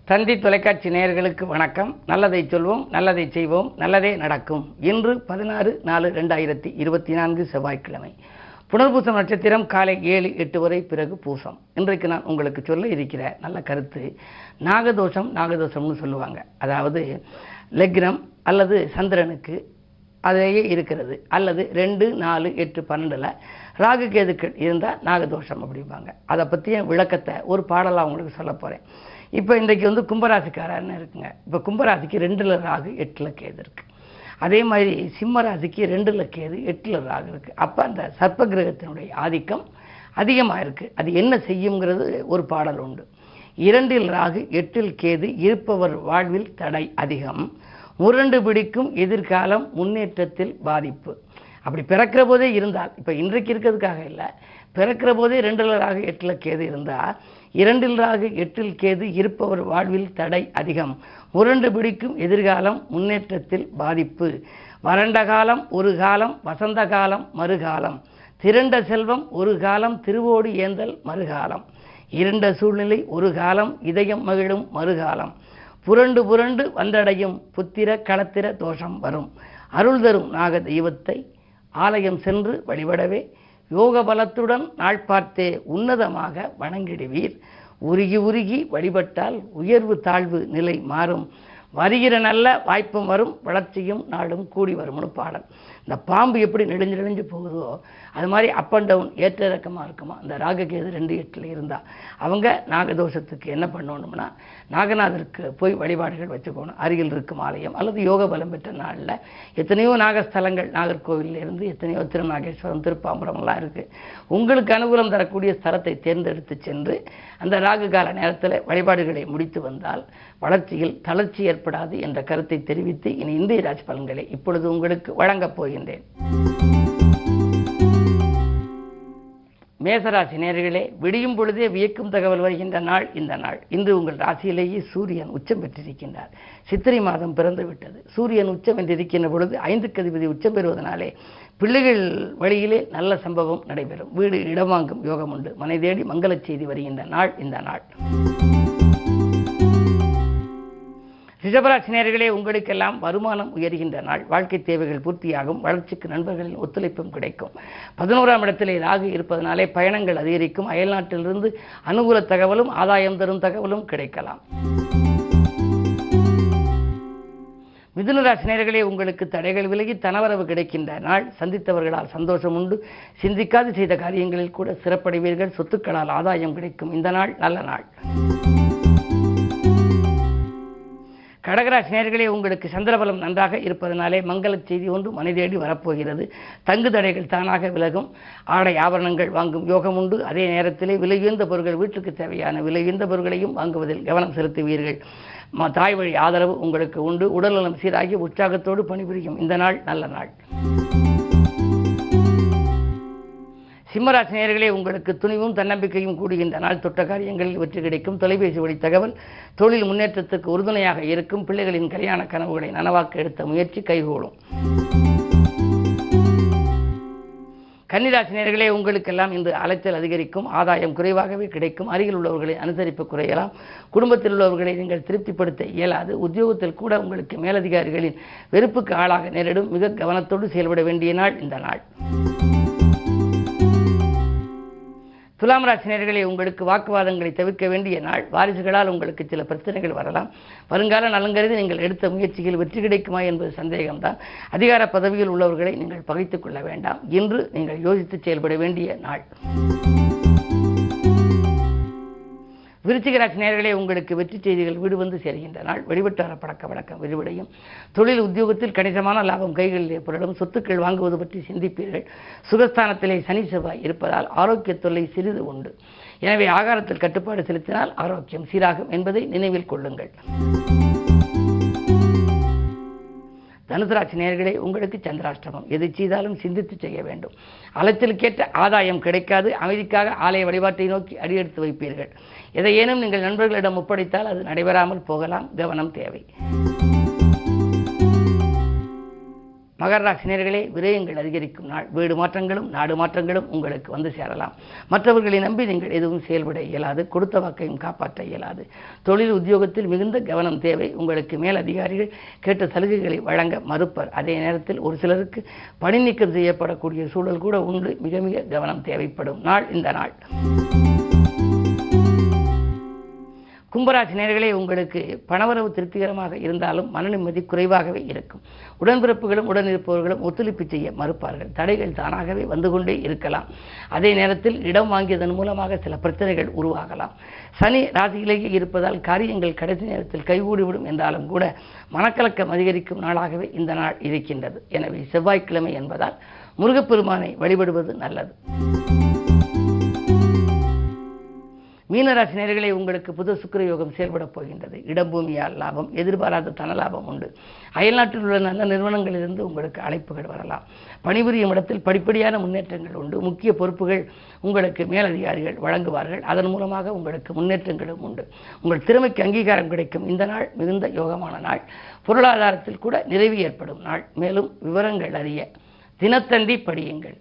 தந்தி தொலைக்காட்சி நேயர்களுக்கு வணக்கம். நல்லதை சொல்வோம், நல்லதை செய்வோம், நல்லதே நடக்கும். இன்று 16/4/2024 செவ்வாய்க்கிழமை. புனர்பூசம் நட்சத்திரம் காலை 7-8 வரை, பிறகு பூசம். இன்றைக்கு நான் உங்களுக்கு சொல்ல இருக்கிற நல்ல கருத்து நாகதோஷம்னு சொல்லுவாங்க. அதாவது லக்னம் அல்லது சந்திரனுக்கு அதையே இருக்கிறது, அல்லது 2, 4, 8, 12 ராகு கேதுக்கள் இருந்தால் நாகதோஷம் அப்படிம்பாங்க. அதை பற்றிய விளக்கத்தை ஒரு பாடலாக உங்களுக்கு சொல்ல போகிறேன். இப்போ இன்றைக்கு கும்பராசிக்காரன்னு இருக்குங்க. இப்போ கும்பராசிக்கு 2ல் ராகு 8ல் கேது இருக்குது. அதே மாதிரி சிம்ம ராசிக்கு 2ல் கேது 8ல் ராகு இருக்குது. அப்போ அந்த சர்ப்ப கிரகத்தினுடைய ஆதிக்கம் அதிகமாக இருக்குது. அது என்ன செய்யுங்கிறது ஒரு பாடல் உண்டு. 2ல் ராகு 8ல் கேது இருப்பவர் வாழ்வில் தடை அதிகம், முரண்டு பிடிக்கும் எதிர்காலம் முன்னேற்றத்தில் பாதிப்பு. அப்படி பிறக்கிற போதே இருந்தால், இப்போ இன்றைக்கு இருக்கிறதுக்காக இல்லை, பிறக்கிற போதே 2ல் ராகு 8ல் கேது இருந்தால் 2ல் ராகு 8ல் கேது இருப்பவர் வாழ்வில் தடை அதிகம், முரண்டு பிடிக்கும் எதிர்காலம் முன்னேற்றத்தில் பாதிப்பு. வறண்ட காலம் ஒரு காலம், வசந்த காலம் மறுகாலம், திரண்ட செல்வம் ஒரு காலம், திருவோடு ஏந்தல் மறுகாலம், இருண்ட சூழ்நிலை ஒரு காலம், இதயம் மகிழும் மறுகாலம், புரண்டு புரண்டு வந்தடையும் புத்திர களத்திர தோஷம் வரும். அருள் தரும் நாக தெய்வத்தை ஆலயம் சென்று வழிபடவே யோக பலத்துடன் நாள் பார்த்தே உன்னதமாக வணங்கிடுவீர். உருகி உருகி வழிபட்டால் உயர்வு தாழ்வு நிலை மாறும், வருகிற நல்ல வாய்ப்பும் வரும், வளர்ச்சியும் நாடும் கூடி வரும்னு பாடல். இந்த பாம்பு எப்படி நெடுஞ்சு போகுதோ அது மாதிரி அப் அண்ட் டவுன் ஏற்ற இறக்கமாக இருக்குமா. இந்த ராககேது 2-8 இருந்தால் அவங்க நாகதோஷத்துக்கு என்ன பண்ணணும்னா, நாகநாதருக்கு போய் வழிபாடுகள் வச்சுக்கணும். அருகில் இருக்கும் ஆலயம் அல்லது யோக பலம் பெற்ற நாளில் எத்தனையோ நாகஸ்தலங்கள் நாகர்கோவிலில் இருந்து எத்தனையோ திருநாகேஸ்வரம், திருப்பாம்பரம்லாம் இருக்குது. உங்களுக்கு அனுகூலம் தரக்கூடிய ஸ்தலத்தை தேர்ந்தெடுத்து சென்று அந்த ராகு கால நேரத்தில் வழிபாடுகளை முடித்து வந்தால் வளர்ச்சியில் தளர்ச்சி ஏற்படாது என்ற கருத்தை தெரிவித்து இனி இந்திய ராசி பலன்களை இப்பொழுது உங்களுக்கு வழங்கப் போகின்றேன். மேசராசி நேயர்களே, விடியும் பொழுதே வியக்கும் தகவல் வருகின்ற நாள் இந்த நாள். இன்று உங்கள் ராசியிலேயே சூரியன் உச்சம் பெற்றிருக்கின்றார். சித்திரை மாதம் பிறந்து விட்டது. சூரியன் உச்சம் என்றிருக்கின்ற பொழுது 5க்கு அதிபதி உச்சம் பெறுவதனாலே பிள்ளைகள் வழியிலே நல்ல சம்பவம் நடைபெறும். வீடு இடம் வாங்கும் யோகம் உண்டு. மனை தேடி மங்கள செய்தி வருகின்ற நாள் இந்த நாள். ரிஷபராசி நேயர்களே, உங்களுக்கெல்லாம் வருமானம் உயர்கின்ற நாள். வாழ்க்கை தேவைகள் பூர்த்தியாகும். வளர்ச்சிக்கு நண்பர்களின் ஒத்துழைப்பும் கிடைக்கும். 11ஆம் இடத்திலே ராகு இருப்பதனாலே பயணங்கள் அதிகரிக்கும். அயல்நாட்டிலிருந்து அனுகூல தகவலும் ஆதாயம் தரும் தகவலும் கிடைக்கலாம். மிதுனராசி நேயர்களே, உங்களுக்கு தடைகள் விலகி தனவரவு கிடைக்கின்ற நாள். சந்தித்தவர்களால் சந்தோஷம் உண்டு. சிந்திக்காது செய்த காரியங்களில் கூட சிறப்படைவீர்கள். சொத்துக்களால் ஆதாயம் கிடைக்கும். இந்த நாள் நல்ல நாள். கடகராசி நேயர்களே, உங்களுக்கு சந்திரபலம் நன்றாக இருப்பதனாலே மங்கள செய்தி ஒன்று மனை தேடி வரப்போகிறது. தங்கு தடைகள் தானாக விலகும். ஆடை ஆபரணங்கள் வாங்கும் யோகம் உண்டு. அதே நேரத்திலே விலையுயர்ந்த பொருட்கள், வீட்டுக்கு தேவையான விலையுயர்ந்த பொருட்களையும் வாங்குவதில் கவனம் செலுத்துவீர்கள். தாய் வழி ஆதரவு உங்களுக்கு உண்டு. உடல்நலம் சீராகி உற்சாகத்தோடு பணிபுரியும் இந்த நாள் நல்ல நாள். சிம்மராசி நேயர்களே, உங்களுக்கு துணிவும் தன்னம்பிக்கையும் கூடுகின்ற நாள். தொட்ட காரியங்களில் வெற்றி கிடைக்கும். தொலைபேசி வழி தகவல் தொழில் முன்னேற்றத்துக்கு உறுதுணையாக இருக்கும். பிள்ளைகளின் கல்யாண கனவுகளை நனவாக்க எடுத்த முயற்சி கைகூடும். கன்னிராசி நேயர்களே, உங்களுக்கெல்லாம் இன்று அலைச்சல் அதிகரிக்கும். ஆதாயம் குறைவாகவே கிடைக்கும். அருகில் உள்ளவர்களை அனுசரிப்பு குறையலாம். குடும்பத்தில் உள்ளவர்களை நீங்கள் திருப்திப்படுத்த இயலாது. உத்தியோகத்தில் கூட உங்களுக்கு மேலதிகாரிகளின் வெறுப்புக்கு ஆளாக நேரிடும். மிக கவனத்தோடு செயல்பட வேண்டிய நாள் இந்த நாள். துலாம் ராசி நேயர்களே, உங்களுக்கு வாக்குவாதங்களை தவிர்க்க வேண்டிய நாள். வாரிசுகளால் உங்களுக்கு சில பிரச்சனைகள் வரலாம். வருங்கால நலங்கருதி நீங்கள் எடுத்த முயற்சிகள் வெற்றி கிடைக்குமா என்பது சந்தேகம்தான். அதிகார பதவியில் உள்ளவர்களை நீங்கள் பகைத்துக் கொள்ள வேண்டாம். இன்று நீங்கள் யோசித்து செயல்பட வேண்டிய நாள். விருச்சிக ராசி நேயர்களே, உங்களுக்கு வெற்றி செய்திகள் வீடு வந்து சேர்கின்ற நாள். வெளிவட்டார பழக்க வழக்கம் விரிவடையும். தொழில் உத்தியோகத்தில் கணிசமான லாபம் கைகளில் ஏற்படும். சொத்துக்கள் வாங்குவது பற்றி சிந்திப்பீர்கள். சுகஸ்தானத்திலே சனி செவ்வாய் இருப்பதால் ஆரோக்கிய தொல்லை சிறிது உண்டு. எனவே ஆகாரத்தில் கட்டுப்பாடு செலுத்தினால் ஆரோக்கியம் சீராகும் என்பதை நினைவில் கொள்ளுங்கள். தனுசு ராசி நேயர்களே, உங்களுக்கு சந்திராஷ்டமம். எதை செய்தாலும் சிந்தித்து செய்ய வேண்டும். அலைச்சலுக்கேற்ற ஆதாயம் கிடைக்காது. அமைதிக்காக ஆலய வழிபாட்டை நோக்கி அடியெடுத்து வைப்பீர்கள். எதையேனும் நீங்கள் நண்பர்களிடம் ஒப்படைத்தால் அது நடைபெறாமல் போகலாம். கவனம் தேவை. மகர ராசி நேயர்களே, விரயங்கள் அதிகரிக்கும் நாள். வீடு மாற்றங்களும் நாடு மாற்றங்களும் உங்களுக்கு வந்து சேரலாம். மற்றவர்களை நம்பி நீங்கள் எதுவும் செயல்பட இயலாது. கொடுத்த வாக்கையும் காப்பாற்ற இயலாது. தொழில் உத்தியோகத்தில் மிகுந்த கவனம் தேவை. உங்களுக்கு மேல் அதிகாரிகள் கேட்ட சலுகைகளை வழங்க மறுப்பர். அதே நேரத்தில் ஒரு சிலருக்கு பணி நீக்கம் செய்யப்படக்கூடிய சூழல் கூட உண்டு. மிக மிக கவனம் தேவைப்படும் நாள் இந்த நாள். கும்பராசி நேயர்களே, உங்களுக்கு பணவரவு திருப்திகரமாக இருந்தாலும் மன நிம்மதி குறைவாகவே இருக்கும். உடன்பிறப்புகளும் உடனிருப்பவர்களும் ஒத்துழைப்பு செய்ய மறுப்பார்கள். தடைகள் தானாகவே வந்து கொண்டே இருக்கலாம். அதே நேரத்தில் இடம் வாங்கியதன் மூலமாக சில பிரச்சனைகள் உருவாகலாம். சனி ராசியிலேயே இருப்பதால் காரியங்கள் கடைசி நேரத்தில் கைகூடிவிடும் என்றாலும் கூட மனக்கலக்கம் அதிகரிக்கும் நாளாகவே இந்த நாள் இருக்கின்றது. எனவே செவ்வாய்க்கிழமை என்பதால் முருகப்பெருமானை வழிபடுவது நல்லது. மீனராசி நேயர்களே, உங்களுக்கு புது சுக்கிர யோகம் செயல்படப் போகின்றது. இடம்பூமியால் லாபம், எதிர்பாராத தன லாபம் உண்டு. அயல்நாட்டில் உள்ள நல்ல நிறுவனங்களிலிருந்து உங்களுக்கு அழைப்புகள் வரலாம். பணிபுரியும் இடத்தில் படிப்படியான முன்னேற்றங்கள் உண்டு. முக்கிய பொறுப்புகள் உங்களுக்கு மேலதிகாரிகள் வழங்குவார்கள். அதன் மூலமாக உங்களுக்கு முன்னேற்றங்களும் உண்டு. உங்கள் திறமைக்கு அங்கீகாரம் கிடைக்கும். இந்த நாள் மிகுந்த யோகமான நாள். பொருளாதாரத்தில் கூட நிறைவு ஏற்படும் நாள். மேலும் விவரங்கள் அறிய தினத்தந்தி படியுங்கள்.